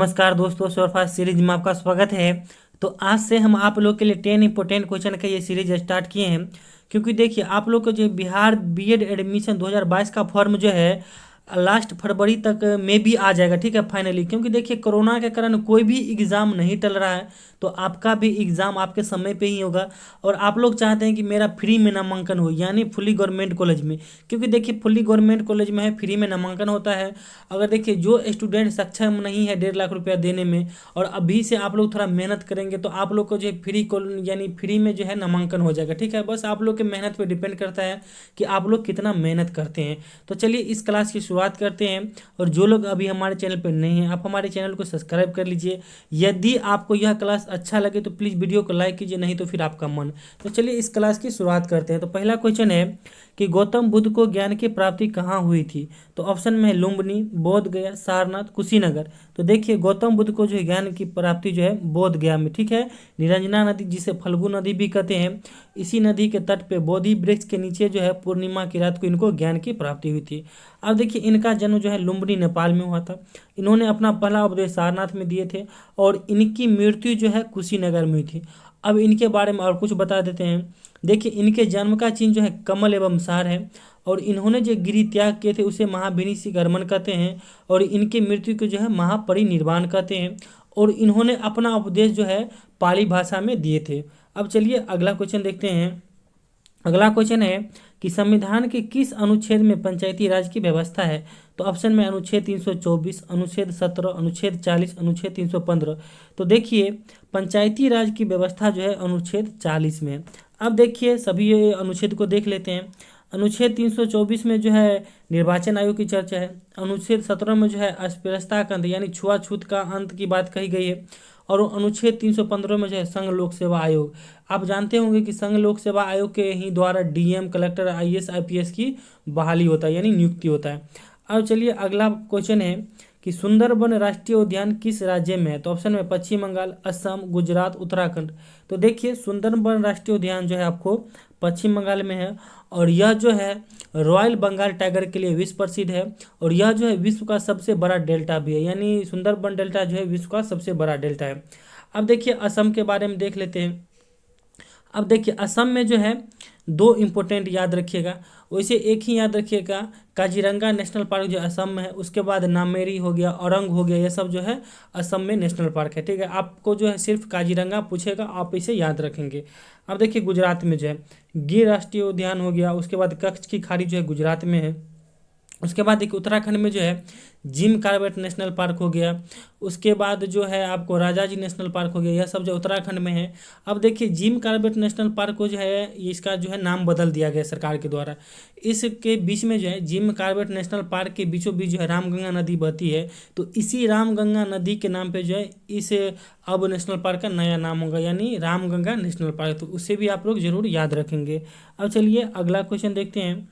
नमस्कार दोस्तों, superfast series में आपका स्वागत है। तो आज से हम आप लोग के लिए 10 इंपॉर्टेंट क्वेश्चन का ये सीरीज स्टार्ट किए हैं। क्योंकि देखिए आप लोग को जो बिहार बीएड एडमिशन 2022 का फॉर्म जो है लास्ट फरवरी तक में भी आ जाएगा, ठीक है, फाइनली। क्योंकि देखिए कोरोना के कारण कोई भी एग्ज़ाम नहीं टल रहा है, तो आपका भी एग्ज़ाम आपके समय पे ही होगा। और आप लोग चाहते हैं कि मेरा फ्री में नामांकन हो, यानी फुली गवर्नमेंट कॉलेज में। क्योंकि देखिए फुली गवर्नमेंट कॉलेज में है, फ्री में नामांकन होता है। अगर देखिए जो स्टूडेंट सक्षम नहीं है 1.5 लाख रुपया देने में, और अभी से आप लोग थोड़ा मेहनत करेंगे तो आप लोग को जो है यानी फ्री में जो है नामांकन हो जाएगा, ठीक है। बस आप लोग के मेहनत पे डिपेंड करता है कि आप लोग कितना मेहनत करते हैं। तो चलिए इस क्लास की शुरुआत करते हैं। और जो लोग अभी हमारे चैनल पर नहीं हैं, आप हमारे चैनल को सब्सक्राइब कर लीजिए। यदि आपको यह क्लास अच्छा लगे तो प्लीज़ वीडियो को लाइक कीजिए, नहीं तो फिर आपका मन। तो चलिए इस क्लास की शुरुआत करते हैं। तो पहला क्वेश्चन है कि गौतम बुद्ध को ज्ञान की प्राप्ति कहाँ हुई थी। तो ऑप्शन में है लुम्बिनी, बोध गया, सारनाथ, कुशीनगर। तो देखिए गौतम बुद्ध को जो है ज्ञान की प्राप्ति जो है बोध गया में, ठीक है। निरंजना नदी, जिसे फल्गु नदी भी कहते हैं, इसी नदी के तट पे बोधि वृक्ष के नीचे जो है पूर्णिमा की रात को इनको ज्ञान की प्राप्ति हुई थी। अब देखिए इनका जन्म जो है लुम्बिनी नेपाल में हुआ था। इन्होंने अपना पहला उपदेश सारनाथ में दिए थे और इनकी मृत्यु जो है कुशीनगर में हुई थी। अब इनके बारे में और कुछ बता देते हैं। देखिए इनके जन्म का चिन्ह जो है कमल एवं सार है, और इन्होंने जो गिरि त्याग किए थे उसे महाविनिसिगमन कहते हैं, और इनकी मृत्यु को जो है महापरिनिर्वाण कहते हैं। और इन्होंने अपना उपदेश जो है पाली भाषा में दिए थे। अब चलिए अगला क्वेश्चन देखते हैं। अगला क्वेश्चन है कि संविधान के किस अनुच्छेद में पंचायती राज की व्यवस्था है। तो ऑप्शन में अनुच्छेद 324, अनुच्छेद 17, अनुच्छेद 40, अनुच्छेद 315। तो देखिए पंचायती राज की व्यवस्था जो है अनुच्छेद 40 में है। अब देखिए सभी अनुच्छेद को देख लेते हैं। अनुच्छेद 324 में जो है निर्वाचन आयोग की चर्चा है। अनुच्छेद 17 में जो है अस्पृश्यता का अंत यानी छुआछूत का अंत की बात कही गई है। और अनुच्छेद 315 में जो है संघ लोक सेवा आयोग। आप जानते होंगे कि संघ लोक सेवा आयोग के ही द्वारा डीएम, कलेक्टर, आईएएस, आईपीएस की बहाली होता है, यानी नियुक्ति होता है। अब चलिए अगला क्वेश्चन है कि सुंदरबन राष्ट्रीय उद्यान किस राज्य में है। तो ऑप्शन में पश्चिम बंगाल, असम, गुजरात, उत्तराखंड। तो देखिए सुंदरबन राष्ट्रीय उद्यान जो है आपको पश्चिम बंगाल में है, और यह जो है रॉयल बंगाल टाइगर के लिए विश्व प्रसिद्ध है। और यह जो है विश्व का सबसे बड़ा डेल्टा भी है, यानी सुंदरबन डेल्टा जो है विश्व का सबसे बड़ा डेल्टा है। अब देखिए असम के बारे में देख लेते हैं। अब देखिए असम में जो है दो इम्पोर्टेंट याद रखिएगा, वैसे एक ही याद रखिएगा। काजीरंगा नेशनल पार्क जो असम में है, उसके बाद नामेरी हो गया, औरंग हो गया, ये सब जो है असम में नेशनल पार्क है, ठीक है। आपको जो है सिर्फ काजीरंगा पूछेगा, आप इसे याद रखेंगे। अब देखिए गुजरात में जो है गिर राष्ट्रीय उद्यान हो गया, उसके बाद कच्छ की खाड़ी जो है गुजरात में है। उसके बाद देखिए उत्तराखंड में जो है जिम कार्बेट नेशनल पार्क हो गया। उसके बाद जो है आपको राजाजी नेशनल पार्क हो गया, यह सब जो उत्तराखंड में है। अब देखिए जिम कार्बेट नेशनल पार्क को जो है इसका जो है नाम बदल दिया गया सरकार के द्वारा। इसके बीच में जो है जिम कार्बेट नेशनल पार्क के बीचों बीच जो है रामगंगा नदी बहती है, तो इसी रामगंगा नदी के नाम पे जो है इस अब नेशनल पार्क का नया नाम होगा, यानी रामगंगा नेशनल पार्क। तो उसे भी आप लोग जरूर याद रखेंगे। अब चलिए अगला क्वेश्चन देखते हैं।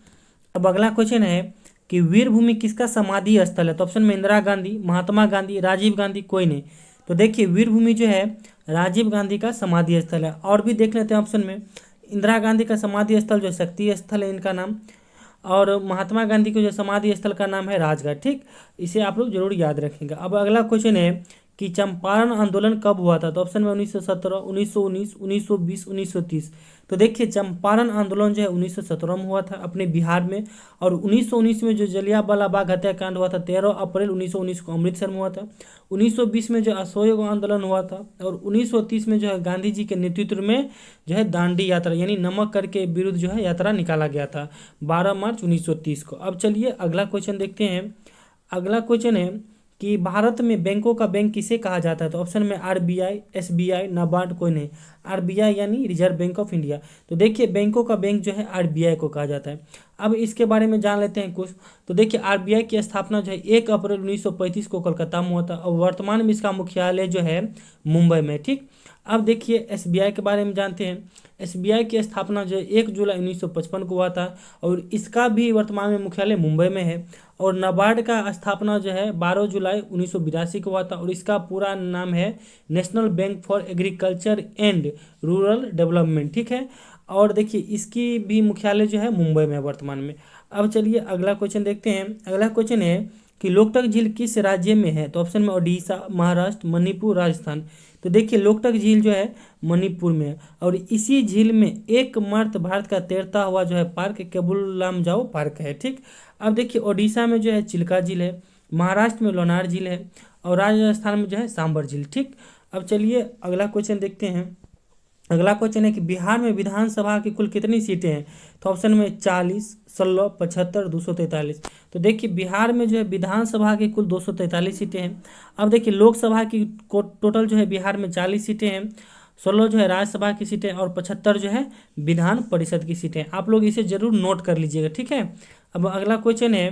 अब अगला क्वेश्चन है कि वीरभूमि किसका समाधि स्थल है। तो ऑप्शन में इंदिरा गांधी, महात्मा गांधी, राजीव गांधी, कोई नहीं। तो देखिए वीरभूमि जो है राजीव गांधी का समाधि स्थल है। और भी देख लेते हैं ऑप्शन में। इंदिरा गांधी का समाधि स्थल जो शक्ति स्थल है इनका नाम, और महात्मा गांधी के जो समाधि स्थल का नाम है राजघाट, ठीक। इसे आप लोग जरूर याद रखेंगे। अब अगला क्वेश्चन है कि चंपारण आंदोलन कब हुआ था। तो ऑप्शन में 1917, 1919, 1920, 1930। तो देखिए चंपारण आंदोलन जो है 1917 में हुआ था अपने बिहार में। और 1919 में जो जलियांवाला बाग हत्याकांड हुआ था 13 अप्रैल 1919 को अमृतसर में हुआ था। 1920 में जो असहयोग आंदोलन हुआ था, और 1930 में जो है गांधी जी के नेतृत्व में जो है दांडी यात्रा यानी नमक कर के विरुद्ध जो है यात्रा निकाला गया था 12 मार्च 1930 को। अब चलिए अगला क्वेश्चन देखते हैं। अगला क्वेश्चन है कि भारत में बैंकों का बैंक किसे कहा जाता है। तो ऑप्शन में आरबीआई, एसबीआई, नाबार्ड, कोई नहीं। आरबीआई यानी रिजर्व बैंक ऑफ इंडिया। तो देखिए बैंकों का बैंक जो है आरबीआई को कहा जाता है। अब इसके बारे में जान लेते हैं कुछ। तो देखिए आरबीआई की स्थापना जो है 1 अप्रैल 1935 को कोलकाता में हुआ था, और वर्तमान में इसका मुख्यालय जो है मुंबई में, ठीक। अब देखिए एसबीआई के बारे में जानते हैं। एसबीआई की स्थापना जो है 1 जुलाई 1955 को हुआ था, और इसका भी वर्तमान में मुख्यालय मुंबई में है। और नाबार्ड का स्थापना जो है 12 जुलाई 1982 को हुआ था, और इसका पूरा नाम है national bank for agriculture and rural development, ठीक है। और देखिए इसकी भी मुख्यालय जो है मुंबई में है वर्तमान में। अब चलिए अगला क्वेश्चन देखते हैं। अगला क्वेश्चन है कि लोकटक झील किस राज्य में है? तो ऑप्शन में ओडिशा, महाराष्ट्र, मणिपुर, राजस्थान। तो देखिए लोकटक झील जो है मणिपुर में है, और इसी झील में एकमात्र भारत का तैरता हुआ जो है पार्क केबुल लामजाओ पार्क है। ठीक, अब देखिए ओडिशा में जो है चिल्का झील है, महाराष्ट्र में लोनार झील है, और राजस्थान में जो है सांबर झील। ठीक, अब चलिए अगला क्वेश्चन देखते हैं। अगला क्वेश्चन है कि बिहार में विधानसभा की कुल कितनी सीटें हैं? तो ऑप्शन में 40, 16, 75, 243। तो देखिए बिहार में जो है विधानसभा की कुल 243 सीटें हैं। अब देखिए लोकसभा की टोटल जो है बिहार में 40 सीटें हैं, 16 जो है राज्यसभा की सीटें, और 75 जो है विधान परिषद की सीटें। आप लोग इसे जरूर नोट कर लीजिएगा। ठीक है, अब अगला क्वेश्चन है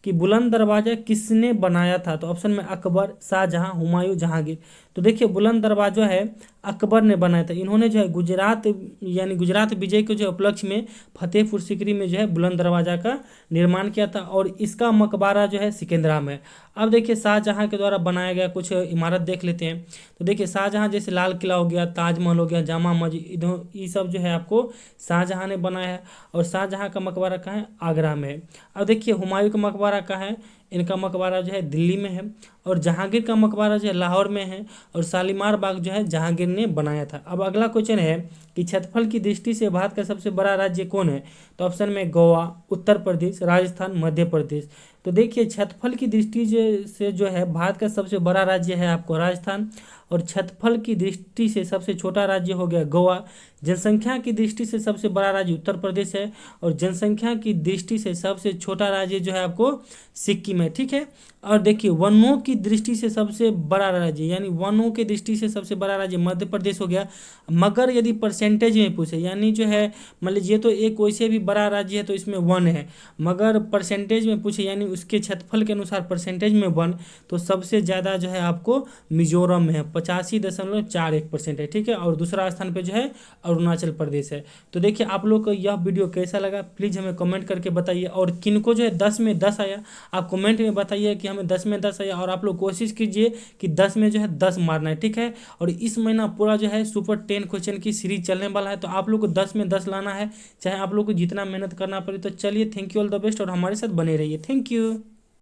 कि बुलंद दरवाजा किसने बनाया था? तो ऑप्शन में अकबर, शाहजहां, हुमायूं, जहांगीर। तो देखिए बुलंद दरवाजा है अकबर ने बनाया था। इन्होंने जो है गुजरात यानी गुजरात विजय के जो उपलक्ष्य में फतेहपुर सीकरी में जो है बुलंद दरवाजा का निर्माण किया था, और इसका मकबरा जो है सिकंदरा में। अब देखिए शाहजहां के द्वारा बनाया गया कुछ इमारत देख लेते हैं। तो देखिए शाहजहां जैसे लाल किला हो गया, ताजमहल हो गया, जामा मस्जिद, ये सब जो है आपको शाहजहां ने बनाया है। और शाहजहां का मकबरा कहाँ है? आगरा में है। अब देखिए हुमायूं का मकबरा कहाँ है? इनका मकबरा जो है दिल्ली में है। और जहांगीर का मकबरा जो है लाहौर में है, और शालीमार बाग जो है जहांगीर ने बनाया था। अब अगला क्वेश्चन है कि क्षेत्रफल की दृष्टि से भारत का सबसे बड़ा राज्य कौन है? तो ऑप्शन में गोवा, उत्तर प्रदेश, राजस्थान, मध्य प्रदेश। तो देखिए क्षेत्रफल की दृष्टि से जो है भारत का सबसे बड़ा राज्य है आपको राजस्थान, और क्षेत्रफल की दृष्टि से सबसे छोटा राज्य हो गया गोवा। जनसंख्या की दृष्टि से सबसे बड़ा राज्य उत्तर प्रदेश है, और जनसंख्या की दृष्टि से सबसे छोटा राज्य जो है आपको सिक्किम है। ठीक है, और देखिए वनों की दृष्टि से सबसे बड़ा राज्य यानी वनों की दृष्टि से सबसे बड़ा राज्य मध्य प्रदेश हो गया। मगर यदि परसेंटेज में पूछे यानी जो है मान लीजिए तो एक वैसे भी बड़ा राज्य है तो इसमें वन है, मगर परसेंटेज में पूछे यानी उसके क्षेत्रफल के अनुसार परसेंटेज में वन, तो सबसे ज़्यादा जो है आपको मिजोरम में है, 85.41% है। ठीक है, और दूसरा स्थान पे जो है अरुणाचल प्रदेश है। तो देखिए आप लोग को यह वीडियो कैसा लगा प्लीज़ हमें कमेंट करके बताइए, और किनको जो है 10 में 10 आया आप कमेंट में बताइए कि हमें 10 में 10 आया, और आप लोग कोशिश कीजिए कि 10 में जो है 10 मारना है। ठीक है, और इस महीना पूरा जो है सुपर 10 क्वेश्चन की सीरीज चलने वाला है, तो आप लोग को 10 में 10 लाना है, चाहे आप लोग को जितना मेहनत करना पड़े। तो चलिए thank you, all the best, और हमारे साथ बने रहिए। Thank you.